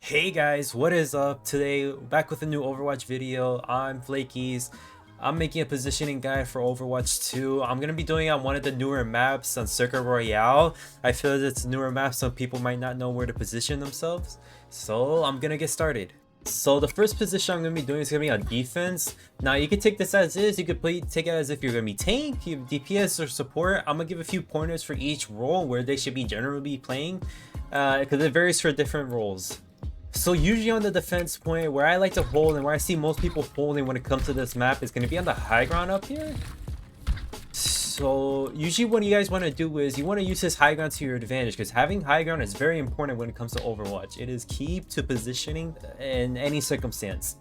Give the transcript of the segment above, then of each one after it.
Hey guys, what is up? Today, back with a new Overwatch video. I'm Flakies. I'm making a positioning guide for Overwatch 2. I'm going to be doing it on one of the newer maps on Circuit Royale. I feel that it's a newer map, some people might not know where to position themselves. So I'm going to get started. So the first position I'm going to be doing is going to be on defense. Now you can take this as is, you could take it as if you're going to be tank, you have DPS or support. I'm going to give a few pointers for each role where they should be generally playing because it varies for different roles. So usually on the defense point, where I like to hold and where I see most people holding when it comes to this map is going to be on the high ground up here. So usually what you guys want to do is you want to use this high ground to your advantage, because having high ground is very important when it comes to Overwatch. It is key to positioning in any circumstance.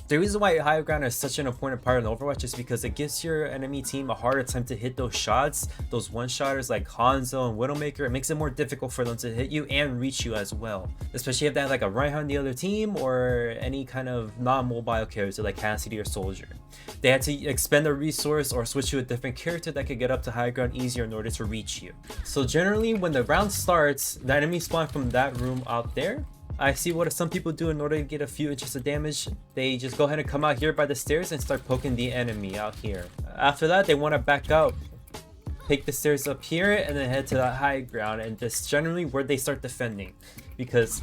The reason why high ground is such an important part of Overwatch is because it gives your enemy team a harder time to hit those shots, those one-shotters like Hanzo and Widowmaker. It makes it more difficult for them to hit you and reach you as well. Especially if they have like a Reinhardt on the other team or any kind of non-mobile character like Cassidy or Soldier. They had to expend a resource or switch to a different character that could get up to high ground easier in order to reach you. So generally when the round starts, the enemy spawn from that room out there. I see what some people do in order to get a few inches of damage. They just go ahead and come out here by the stairs and start poking the enemy out here. After that, they want to back up, take the stairs up here, and then head to that high ground. And that's generally where they start defending. Because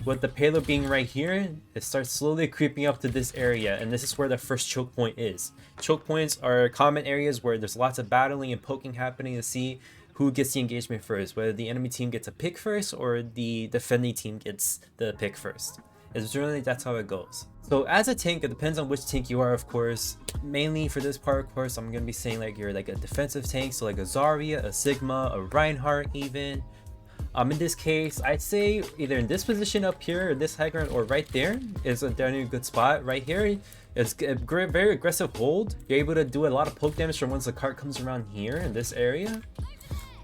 with the payload being right here, it starts slowly creeping up to this area. And this is where the first choke point is. Choke points are common areas where there's lots of battling and poking happening to see who gets the engagement first, whether the enemy team gets a pick first or the defending team gets the pick first. It's generally that's how it goes. So as a tank, it depends on which tank you are, of course. Mainly for this part, of course, I'm gonna be saying like you're like a defensive tank, so like a Zarya, a Sigma, a Reinhardt even. In this case, I'd say either in this position up here or this high ground or right there is a definitely good spot. Right here, it's a very aggressive hold. You're able to do a lot of poke damage from once the cart comes around here in this area.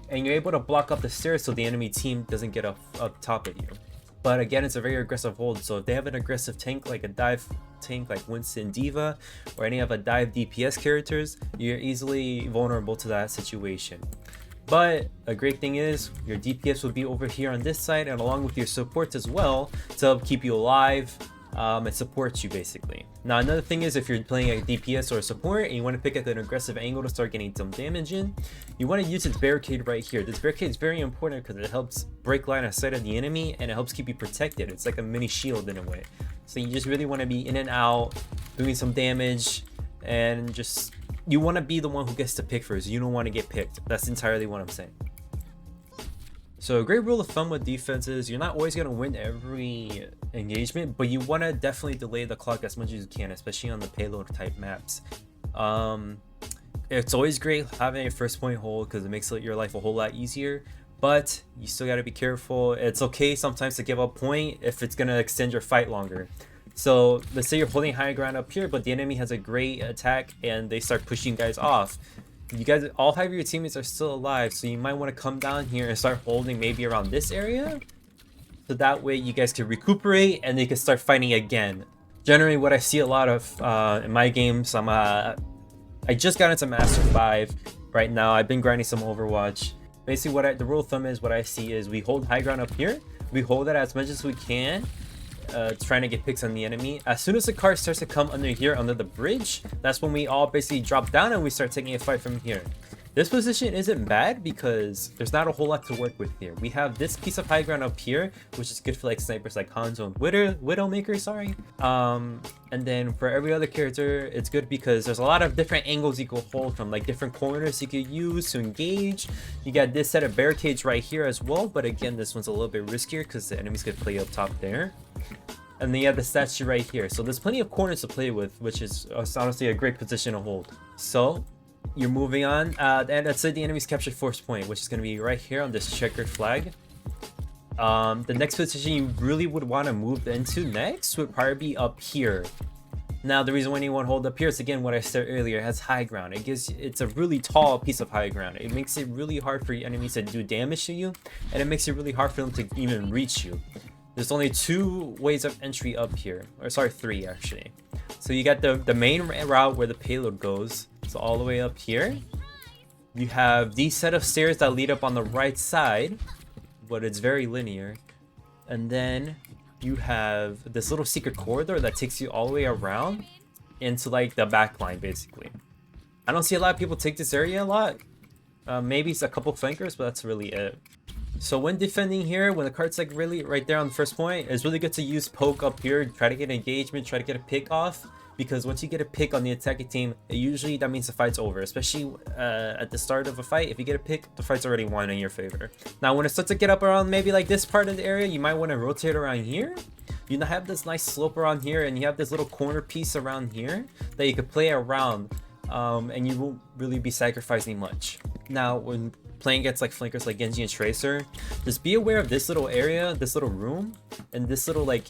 And you're able to block up the stairs so the enemy team doesn't get up top of you. But again, it's a very aggressive hold, so if they have an aggressive tank like a dive tank like Winston Diva or any of a dive DPS characters, you're easily vulnerable to that situation. But a great thing is your DPS will be over here on this side and along with your supports as well to help keep you alive and support you basically. Now another thing is if you're playing a DPS or a support and you want to pick up an aggressive angle to start getting some damage in, you want to use its barricade right here. This barricade is very important because it helps break line of sight of the enemy and it helps keep you protected. It's like a mini shield in a way. So you just really want to be in and out, doing some damage, and just you want to be the one who gets to pick first. You don't want to get picked. That's entirely what I'm saying. So a great rule of thumb with defense is you're not always going to win every engagement, but you want to definitely delay the clock as much as you can, especially on the payload type maps. It's always great having a first point hold because it makes your life a whole lot easier, but you still got to be careful. It's okay sometimes to give up point if it's going to extend your fight longer. So let's say you're holding high ground up here, but the enemy has a great attack and they start pushing guys off. You guys, all 5 of your teammates are still alive, so you might want to come down here and start holding maybe around this area, so that way you guys can recuperate and they can start fighting again. Generally what I see a lot of in my games, I just got into Master 5 right now. I've been grinding some Overwatch. Basically the rule of thumb is what I see is we hold high ground up here, we hold it as much as we can, trying to get picks on the enemy. As soon as the cart starts to come under here under the bridge, that's when we all basically drop down and we start taking a fight from here. This position isn't bad because there's not a whole lot to work with here. We have this piece of high ground up here, which is good for like snipers like Hanzo and Widowmaker, sorry. And then for every other character, it's good because there's a lot of different angles you can hold from, like different corners you could use to engage. You got this set of barricades right here as well, but again, this one's a little bit riskier because the enemies could play up top there. And then you have the statue right here. So there's plenty of corners to play with, which is honestly a great position to hold. So you're moving on, and let's say the enemy's captured first point, which is going to be right here on this checkered flag. The next position you really would want to move into next would probably be up here. Now the reason why you want to hold up here is again what I said earlier, it has high ground. It's a really tall piece of high ground. It makes it really hard for your enemies to do damage to you, and it makes it really hard for them to even reach you. There's only 2 ways of entry up here, or sorry, 3 actually. So you got the main route where the payload goes, so all the way up here. You have these set of stairs that lead up on the right side, but it's very linear. And then you have this little secret corridor that takes you all the way around into like the back line basically. I don't see a lot of people take this area a lot. Maybe it's a couple flankers, but that's really it. So when defending here, when the card's like really right there on the first point, it's really good to use poke up here, try to get engagement, try to get a pick off, because once you get a pick on the attacking team, usually that means the fight's over, especially at the start of a fight. If you get a pick, the fight's already won in your favor. Now when it starts to get up around maybe like this part of the area, you might want to rotate around here. You have this nice slope around here, and you have this little corner piece around here that you could play around, and you won't really be sacrificing much. Now when playing against like flankers like Genji and Tracer, just be aware of this little area, this little room, and this little like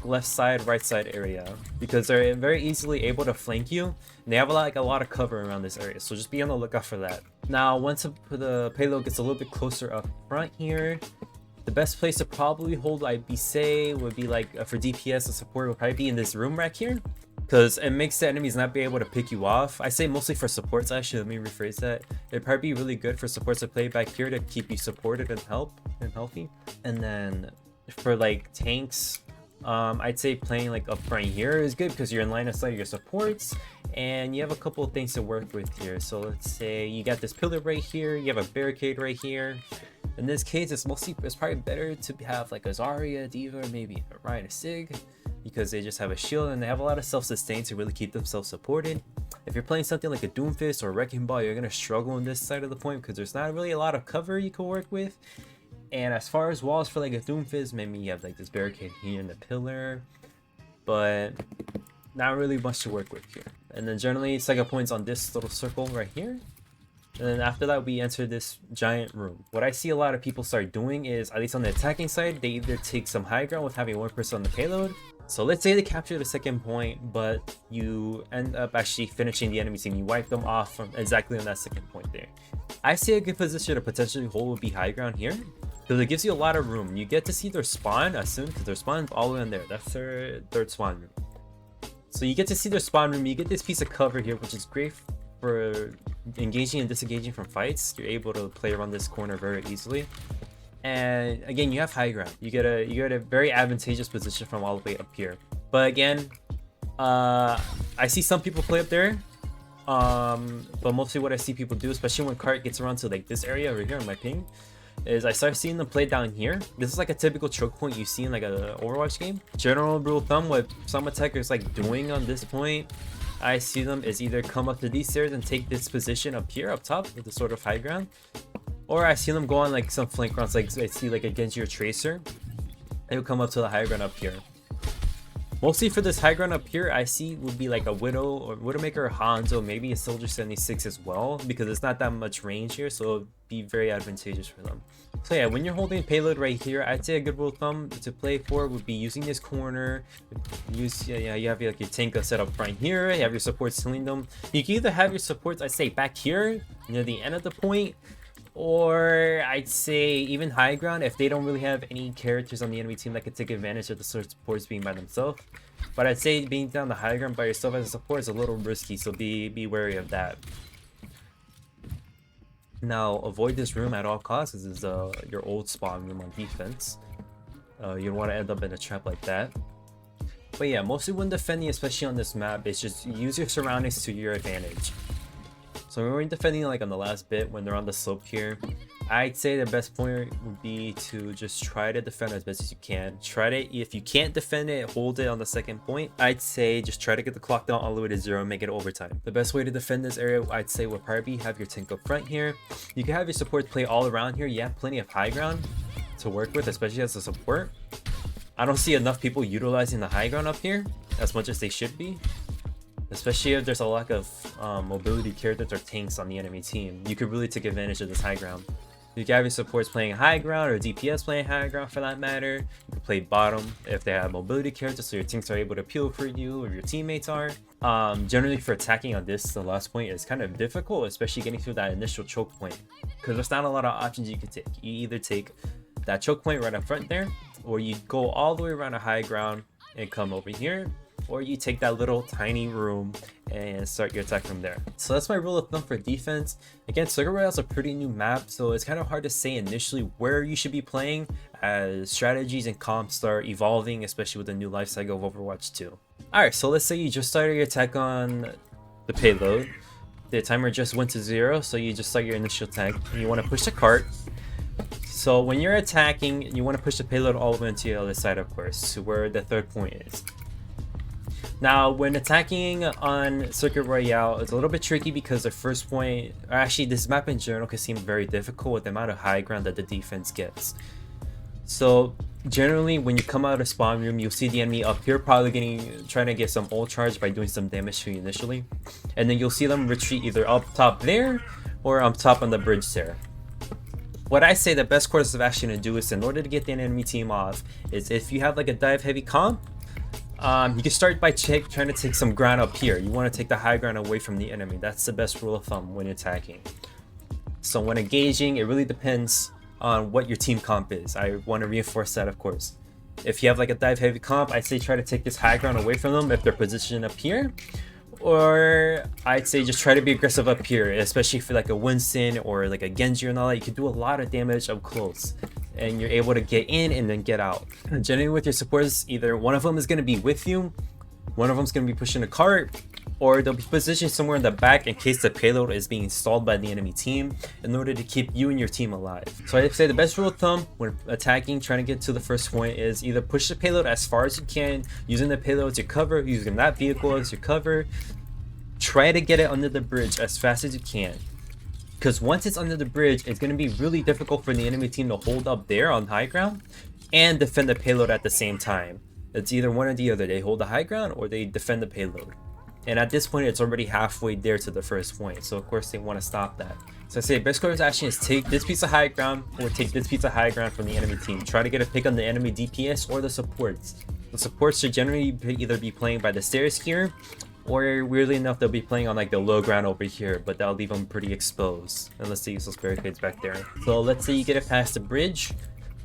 left side, right side area, because they're very easily able to flank you, and they have a lot of cover around this area. So just be on the lookout for that. Now once the payload gets a little bit closer up front here, the best place to probably hold, I'd say, would be like for DPS and support would probably be in this room rack here, because it makes the enemies not be able to pick you off. I say mostly for supports, actually. Let me rephrase that. It'd probably be really good for supports to play back here to keep you supported and healthy. And then for like tanks, I'd say playing like up front here is good because you're in line of sight of your supports and you have a couple of things to work with here. So let's say you got this pillar right here, you have a barricade right here. In this case, it's probably better to have like a Zarya, D.Va, maybe a Ryan, a Sig, because they just have a shield and they have a lot of self-sustain to really keep themselves supported. If you're playing something like a Doomfist or a Wrecking Ball, you're going to struggle on this side of the point because there's not really a lot of cover you can work with. And as far as walls for like a Doomfist, maybe you have like this barricade here and the pillar, but not really much to work with here. And then generally second points on this little circle right here. And then after that, we enter this giant room. What I see a lot of people start doing is, at least on the attacking side, they either take some high ground with having one person on the payload. So let's say they capture the second point, but you end up actually finishing the enemy team. You wipe them off from exactly on that second point there. I see a good position to potentially hold would be high ground here, because it gives you a lot of room. You get to see their spawn as soon, because their spawn's all the way in there. That's their third spawn room. So you get to see their spawn room. You get this piece of cover here, which is great for engaging and disengaging from fights. You're able to play around this corner very easily. And again, you have high ground. You get a very advantageous position from all the way up here. But again, I see some people play up there, but mostly what I see people do, especially when cart gets around to like this area over here on my ping, is I start seeing them play down here. This is like a typical choke point you see in like a Overwatch game. General rule of thumb, what some attackers like doing on this point, I see them is either come up to these stairs and take this position up here up top with the sort of high ground, or I see them go on like some flank rounds, like I see like against your Tracer, they will come up to the high ground up here. Mostly for this high ground up here, I see would be like a Widow or Widowmaker or Hanzo, maybe a Soldier 76 as well, because it's not that much range here, so it'll be very advantageous for them. So yeah, when you're holding payload right here, I'd say a good rule of thumb to play for would be using this corner. You have like your tank set up front here, you have your supports healing them. You can either have your supports, I'd say, back here near the end of the point, or I'd say even high ground if they don't really have any characters on the enemy team that could take advantage of the supports being by themselves. But I'd say being down the high ground by yourself as a support is a little risky, so be wary of that. Now avoid this room at all costs. This is your old spawn room on defense. You don't want to end up in a trap like that. But yeah, mostly when defending, especially on this map, it's just use your surroundings to your advantage. So when we're defending like on the last bit, when they're on the slope here, I'd say the best point would be to just try to defend as best as you can. Try to, if you can't defend it, hold it on the second point. I'd say just try to get the clock down all the way to 0 and make it overtime. The best way to defend this area, I'd say, would probably have your tank up front here. You can have your supports play all around here. You have plenty of high ground to work with, especially as a support. I don't see enough people utilizing the high ground up here as much as they should be. Especially if there's a lack of mobility characters or tanks on the enemy team. You could really take advantage of this high ground. You can have your supports playing high ground or DPS playing high ground for that matter. You can play bottom if they have mobility characters so your tanks are able to peel for you or your teammates are. Generally for attacking on this, the last point is kind of difficult, especially getting through that initial choke point. Because there's not a lot of options you can take. You either take that choke point right up front there, or you go all the way around a high ground and come over here. or you take that little tiny room and start your attack from there. So that's my rule of thumb for defense. Again, Circuit Royale is a pretty new map, so it's kind of hard to say initially where you should be playing as strategies and comps start evolving, especially with the new life cycle of Overwatch 2. Alright, so let's say you just started your attack on the payload. The timer just went to 0, so you just start your initial attack and you want to push the cart. So when you're attacking, you want to push the payload all the way into the other side, of course, to where the third point is. Now, when attacking on Circuit Royale, it's a little bit tricky because the first point, or actually this map in general, can seem very difficult with the amount of high ground that the defense gets. So generally, when you come out of spawn room, you'll see the enemy up here, probably trying to get some ult charge by doing some damage to you initially, and then you'll see them retreat either up top there or up top on the bridge there. What I say the best course of action to do is, in order to get the enemy team off, is if you have like a dive heavy comp, you can start by trying to take some ground up here. You want to take the high ground away from the enemy. That's the best rule of thumb when attacking. So when engaging, it really depends on what your team comp is. I want to reinforce that, of course. If you have like a dive heavy comp, I'd say try to take this high ground away from them if they're positioned up here. Or I'd say just try to be aggressive up here, especially for like a Winston or like a Genji and all that. You can do a lot of damage up close and you're able to get in and then get out. Generally with your supports, either one of them is going to be with you, one of them is going to be pushing a cart, or they'll be positioned somewhere in the back in case the payload is being stalled by the enemy team in order to keep you and your team alive. So I'd say the best rule of thumb when attacking, trying to get to the first point, is either push the payload as far as you can, using the payload as your cover, using that vehicle as your cover. Try to get it under the bridge as fast as you can, because once it's under the bridge, it's going to be really difficult for the enemy team to hold up there on high ground and defend the payload at the same time. It's either one or the other. They hold the high ground or they defend the payload. And at this point, it's already halfway there to the first point. So of course they want to stop that. So I say best course of action is take this piece of high ground or take this piece of high ground from the enemy team. Try to get a pick on the enemy DPS or the supports. The supports should generally either be playing by the stairs here, or weirdly enough, they'll be playing on like the low ground over here, but that'll leave them pretty exposed unless they use those barricades back there. So let's say you get it past the bridge.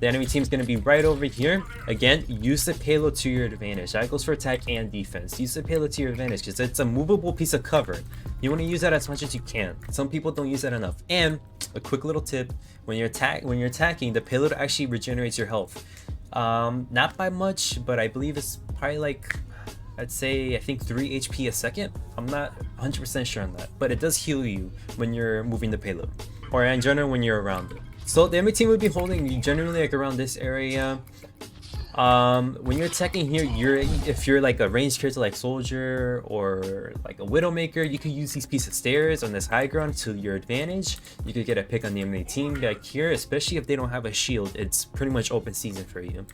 The enemy team's going to be right over here. Again, use the payload to your advantage. That goes for attack and defense. Use the payload to your advantage because it's a movable piece of cover. You want to use that as much as you can. Some people don't use that enough. And a quick little tip, when you're attacking, the payload actually regenerates your health. Not by much, but I believe it's probably like, I'd say, I think 3 HP a second. I'm not 100% sure on that, but it does heal you when you're moving the payload, or in general when you're around it. So the enemy team would be holding you generally like around this area. When you're attacking here, if you're like a ranged character like Soldier or like a Widowmaker, you could use these pieces of stairs on this high ground to your advantage. You could get a pick on the enemy team back here, especially if they don't have a shield. It's pretty much open season for you.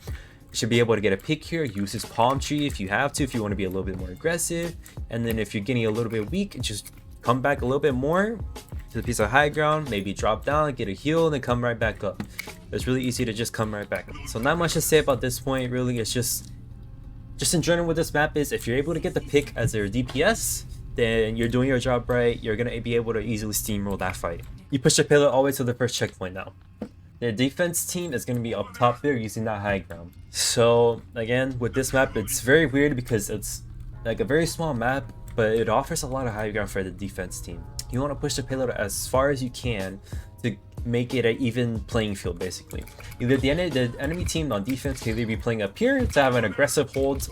You should be able to get a pick here. Use this palm tree if you have to, if you want to be a little bit more aggressive. And then if you're getting a little bit weak, just come back a little bit more to the piece of high ground, maybe drop down, get a heal, and then come right back up. It's really easy to just come right back up. So not much to say about this point, really. It's just in general with this map is, if you're able to get the pick as their DPS, then you're doing your job right. You're going to be able to easily steamroll that fight. You push the payload all the way to the first checkpoint now. The defense team is going to be up top there using that high ground. So again, with this map, it's very weird because it's like a very small map, but it offers a lot of high ground for the defense team. You want to push the payload as far as you can to make it an even playing field, basically. Either the enemy team on defense can either be playing up here to have an aggressive hold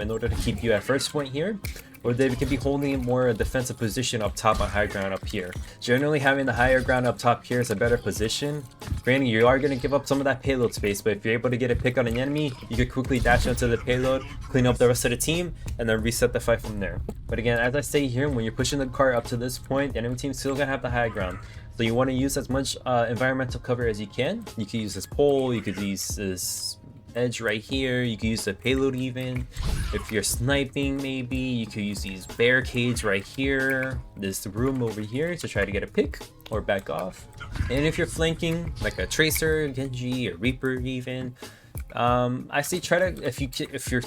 in order to keep you at first point here, or they could be holding more a defensive position up top on high ground up here. Generally, having the higher ground up top here is a better position. Granted, you are going to give up some of that payload space, but if you're able to get a pick on an enemy, you could quickly dash onto the payload, clean up the rest of the team, and then reset the fight from there. But again, as I say here, when you're pushing the cart up to this point, the enemy team's still going to have the high ground. So you want to use as much environmental cover as you can. You could use this pole, you could use this edge right here, you could use the payload even. If you're sniping, maybe you could use these barricades right here, this room over here to try to get a pick or back off. And if you're flanking like a Tracer, Genji, or Reaper even, I say try to, if you're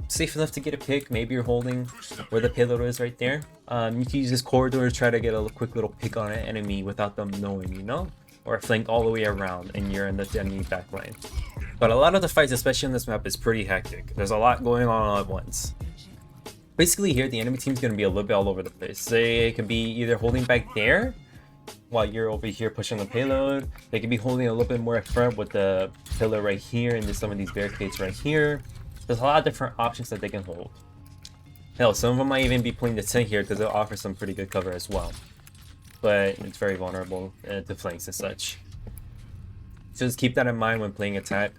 safe enough to get a pick, maybe you're holding where the payload is right there, you can use this corridor to try to get a quick little pick on an enemy without them knowing, you know, or flank all the way around and you're in the enemy backline. But a lot of the fights, especially on this map, is pretty hectic. There's a lot going on all at once. Basically here, the enemy team's going to be a little bit all over the place. They could be either holding back there while you're over here pushing the payload. They could be holding a little bit more up front with the pillar right here and some of these barricades right here. There's a lot of different options that they can hold. Hell, some of them might even be putting the tent here because it'll offer some pretty good cover as well. But it's very vulnerable to flanks and such. So just keep that in mind when playing attack.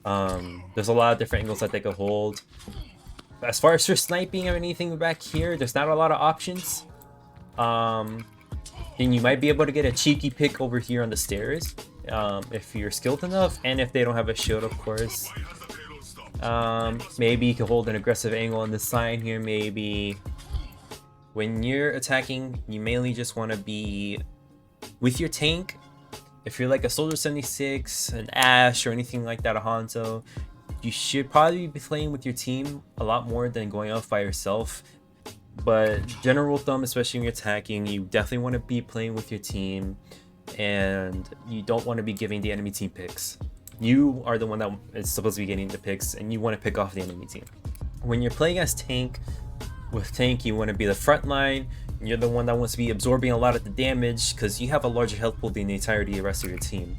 There's a lot of different angles that they could hold. As far as for sniping or anything back here, there's not a lot of options. Then you might be able to get a cheeky pick over here on the stairs if you're skilled enough, and if they don't have a shield, of course. Maybe you can hold an aggressive angle on the side here. Maybe when you're attacking, you mainly just want to be with your tank. If you're like a Soldier 76, an Ash, or anything like that, a Hanzo, you should probably be playing with your team a lot more than going off by yourself. But general thumb, especially when you're attacking, you definitely want to be playing with your team, and you don't want to be giving the enemy team picks. You are the one that is supposed to be getting the picks, and you want to pick off the enemy team. When you're playing as tank, with tank, you want to be the front line. You're the one that wants to be absorbing a lot of the damage because you have a larger health pool than the entirety of the rest of your team.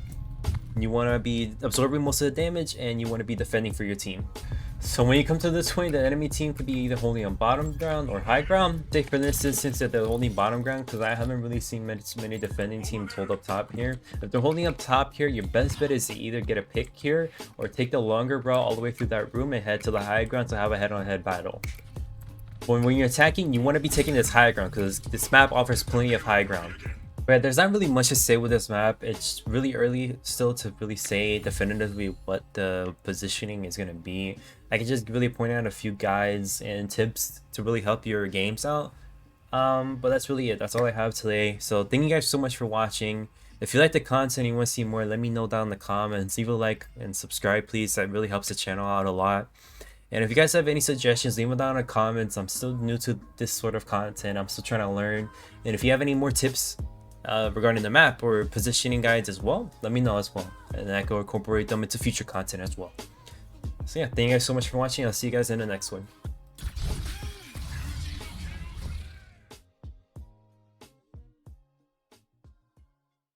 You want to be absorbing most of the damage, and you want to be defending for your team. So when you come to this point, the enemy team could be either holding on bottom ground or high ground. Take for this instance that they're holding bottom ground, because I haven't really seen many defending teams hold up top here. If they're holding up top here, your best bet is to either get a pick here or take the longer route all the way through that room and head to the high ground to have a head-on-head battle. When you're attacking, you want to be taking this high ground because this map offers plenty of high ground. But there's not really much to say with this map. It's really early still to really say definitively what the positioning is going to be. I can just really point out a few guides and tips to really help your games out. But that's really it. That's all I have today. So thank you guys so much for watching. If you like the content and you want to see more, let me know down in the comments. Leave a like and subscribe, please. That really helps the channel out a lot. And if you guys have any suggestions, leave them down in the comments. I'm still new to this sort of content. I'm still trying to learn. And if you have any more tips regarding the map or positioning guides as well, let me know as well, and I can incorporate them into future content as well. So yeah, thank you guys so much for watching. I'll see you guys in the next one.